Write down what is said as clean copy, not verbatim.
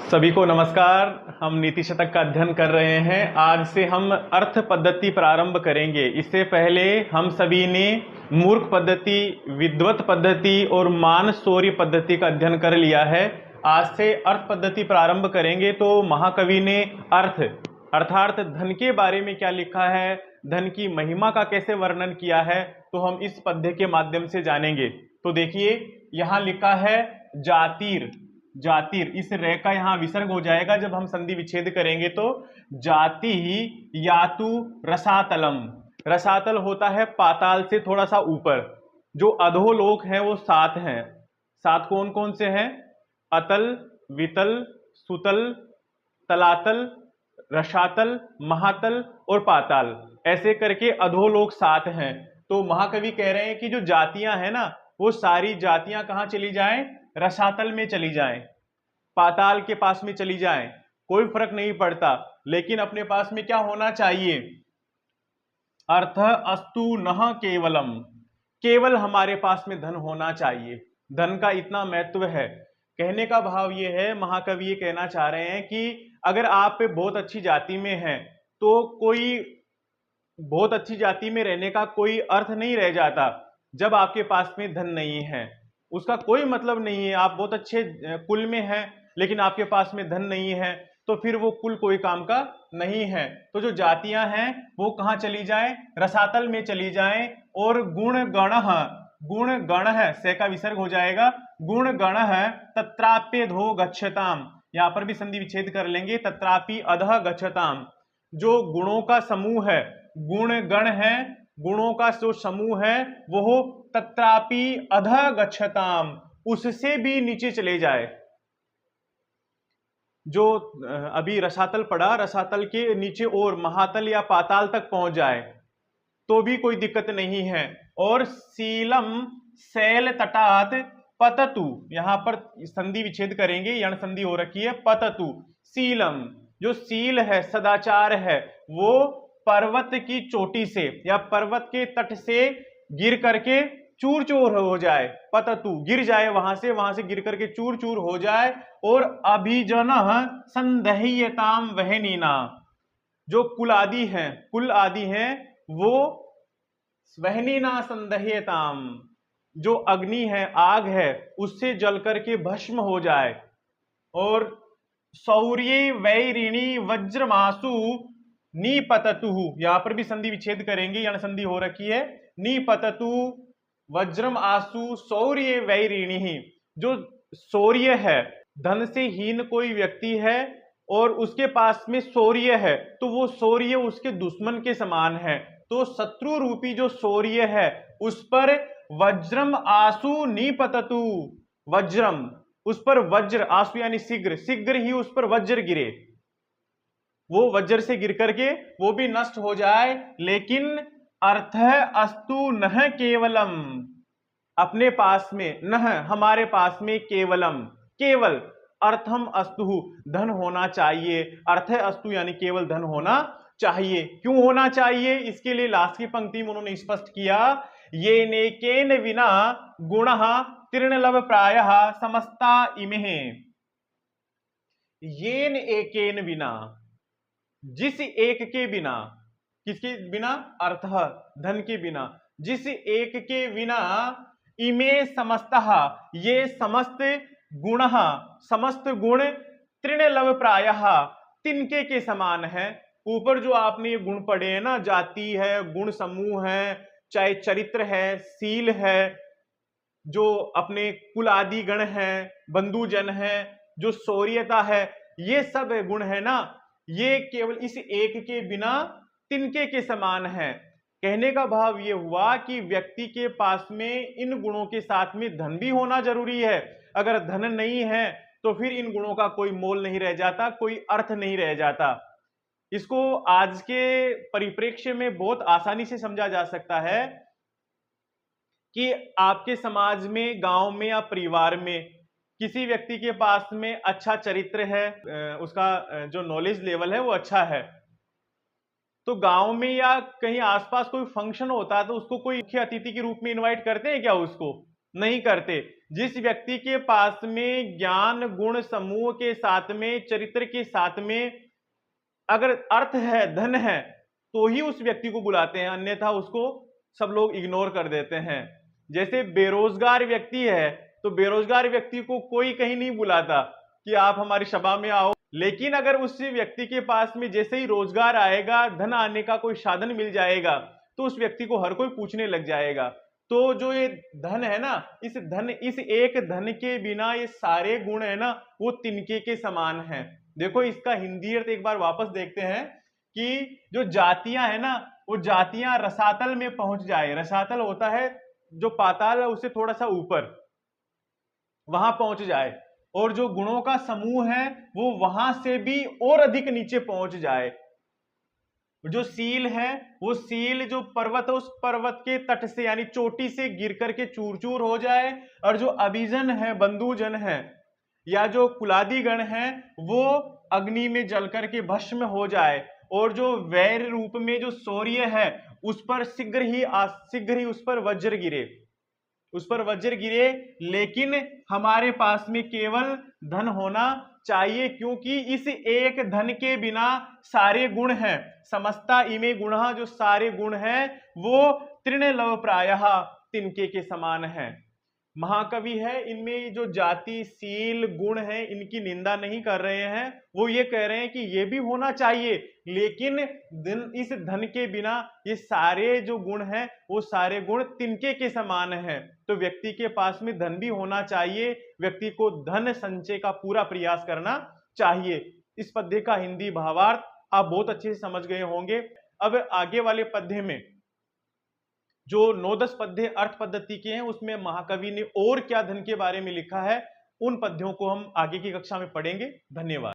सभी को नमस्कार। हम नीति शतक का अध्ययन कर रहे हैं। आज से हम अर्थ पद्धति प्रारंभ करेंगे। इससे पहले हम सभी ने मूर्ख पद्धति, विद्वत पद्धति और मान शौर्य पद्धति का अध्ययन कर लिया है। आज से अर्थ पद्धति प्रारंभ करेंगे। तो महाकवि ने अर्थ अर्थात धन के बारे में क्या लिखा है, धन की महिमा का कैसे वर्णन किया है, तो हम इस पद्य के माध्यम से जानेंगे। तो देखिए, यहाँ लिखा है जातिर। जातिर, इस रे का यहाँ विसर्ग हो जाएगा जब हम संधि विच्छेद करेंगे। तो जाति यातु रसातलम। रसातल होता है पाताल से थोड़ा सा ऊपर। जो अधोलोक हैं वो 7 हैं। 7 कौन कौन से हैं? अतल, वितल, सुतल, तलातल, रसातल, महातल और पाताल। ऐसे करके अधोलोक 7 हैं। तो महाकवि कह रहे हैं कि जो जातियां हैं ना, वो सारी जातियां कहां चली जाएं? रसातल में चली जाएं, पाताल के पास में चली जाएं, कोई फर्क नहीं पड़ता। लेकिन अपने पास में क्या होना चाहिए? अर्थ अस्तु नह केवलम। केवल हमारे पास में धन होना चाहिए। धन का इतना महत्व है। कहने का भाव ये है, महाकवि ये कहना चाह रहे हैं कि अगर आप बहुत अच्छी जाति में हैं तो कोई बहुत अच्छी जाति में रहने का कोई अर्थ नहीं रह जाता। जब आपके पास में धन नहीं है उसका कोई मतलब नहीं है। आप बहुत अच्छे कुल में हैं लेकिन आपके पास में धन नहीं है तो फिर वो कुल कोई काम का नहीं है। तो जो जातियां हैं वो कहाँ चली जाएं? रसातल में चली जाएं। और गुण गण है, से का विसर्ग हो जाएगा। गुण गण है तत्राप्यधो गच्छताम। यहाँ पर भी संधि विच्छेद कर लेंगे। तत्रापि अधः गच्छताम। जो गुणों का समूह है, गुण गण है, गुणों का जो समूह है वो तत्रापि अधः गच्छताम, उससे भी नीचे चले जाए। जो अभी रसातल पड़ा, रसातल के नीचे और महातल या पाताल तक पहुंच जाए तो भी कोई दिक्कत नहीं है। और सीलम, शैल तटात पततु, यहां पर संधि विच्छेद करेंगे, यण संधि हो रखी है। पततु सीलम, जो सील है, सदाचार है, वो पर्वत की चोटी से या पर्वत के तट से गिर करके चूर चूर हो जाए। पततु, गिर जाए, वहां से गिर करके चूर चूर हो जाए। और अभिजन संदह्यताम वहनीना, जो कुल आदि हैं वो वहनीना संदह्यताम, जो अग्नि है, आग है, उससे जल करके भस्म हो जाए। और शौर्य वैरिणी वज्रमासु निपततु, यहां पर भी संधि विच्छेद करेंगे, यण संधि हो रखी है। निपततु वज्रम आसु शौर्य वैरिणी, जो शौर्य है, धन से हीन कोई व्यक्ति है और उसके पास में शौर्य है तो वो शौर्य उसके दुश्मन के समान है। तो शत्रु रूपी जो शौर्य है उस पर वज्रम आसु निपततु, वज्रम, उस पर वज्र, आसु यानी शीघ्र, शीघ्र ही उस पर वज्र गिरे, वो वज्र से गिर करके वो भी नष्ट हो जाए। लेकिन अर्थ अस्तु नह केवलम, अपने पास में, नह हमारे पास में, केवलम, केवल, अर्थम अस्तु, धन होना चाहिए। अर्थ अस्तु यानी केवल धन होना चाहिए। क्यों होना चाहिए? इसके लिए लास्ट की पंक्ति में उन्होंने स्पष्ट किया, ये नेकेन विना गुण तीर्णलव प्रायः समस्ता इमे। येन एकेन विना, जिस एक के बिना, किसके बिना? अर्थ, धन के बिना, जिस एक के बिना, इमे समस्तः, ये समस्त गुण, समस्त गुण, तृणलव प्रायः, तिनके के समान है। ऊपर जो आपने ये गुण पढ़े हैं ना, जाति है, गुण समूह है, चाहे चरित्र है, सील है, जो अपने कुल आदि गण है, बंधुजन है, जो शौर्यता है, ये सब गुण है ना, ये केवल इस एक के बिना तिनके के समान है। कहने का भाव ये हुआ कि व्यक्ति के पास में इन गुणों के साथ में धन भी होना जरूरी है। अगर धन नहीं है तो फिर इन गुणों का कोई मोल नहीं रह जाता, कोई अर्थ नहीं रह जाता। इसको आज के परिप्रेक्ष्य में बहुत आसानी से समझा जा सकता है कि आपके समाज में, गांव में या परिवार में किसी व्यक्ति के पास में अच्छा चरित्र है, उसका जो नॉलेज लेवल है वो अच्छा है, तो गांव में या कहीं आसपास कोई फंक्शन होता है तो उसको कोई मुख्य अतिथि के रूप में इनवाइट करते हैं क्या? उसको नहीं करते। जिस व्यक्ति के पास में ज्ञान गुण समूह के साथ में, चरित्र के साथ में अगर अर्थ है, धन है, तो ही उस व्यक्ति को बुलाते हैं, अन्यथा उसको सब लोग इग्नोर कर देते हैं। जैसे बेरोजगार व्यक्ति है तो बेरोजगार व्यक्ति को कोई कहीं नहीं बुलाता कि आप हमारी सभा में आओ, लेकिन अगर उस व्यक्ति के पास में जैसे ही रोजगार आएगा, धन आने का कोई साधन मिल जाएगा, तो उस व्यक्ति को हर कोई पूछने लग जाएगा। तो जो ये धन है ना, इस एक धन के बिना ये सारे गुण है ना, वो तिनके के समान है। देखो इसका हिंदी अर्थ एक बार वापस देखते हैं कि जो जातियां है ना, वो जातियां रसातल में पहुंच जाए। रसातल होता है जो पाताल है उससे थोड़ा सा ऊपर, वहां पहुंच जाए, और जो गुणों का समूह है वो वहां से भी और अधिक नीचे पहुंच जाए। जो सील है वो सील जो पर्वत है, उस पर्वत के तट से यानी चोटी से गिर करके चूर चूर हो जाए, और जो अभिजन है, बंधुजन है, या जो कुलादी गण है, वो अग्नि में जल करके भस्म हो जाए, और जो वैर रूप में जो सूर्य है उस पर शीघ्र ही उस पर वज्र गिरे, लेकिन हमारे पास में केवल धन होना चाहिए, क्योंकि इस एक धन के बिना सारे गुण हैं, समस्ता इमे गुणः, जो सारे गुण हैं वो तृणलव प्रायः, तिनके के समान है। महाकवि है, इनमें जो जाति सील गुण है इनकी निंदा नहीं कर रहे हैं, वो ये कह रहे हैं कि ये भी होना चाहिए, लेकिन इस धन के बिना ये सारे जो गुण हैं वो सारे गुण तिनके के समान हैं। तो व्यक्ति के पास में धन भी होना चाहिए, व्यक्ति को धन संचय का पूरा प्रयास करना चाहिए। इस पद्य का हिंदी भावार्थ आप बहुत अच्छे से समझ गए होंगे। अब आगे वाले पद्य में जो 9-10 पद्य अर्थ पद्धति के हैं, उसमें महाकवि ने और क्या धन के बारे में लिखा है, उन पद्यों को हम आगे की कक्षा में पढ़ेंगे। धन्यवाद।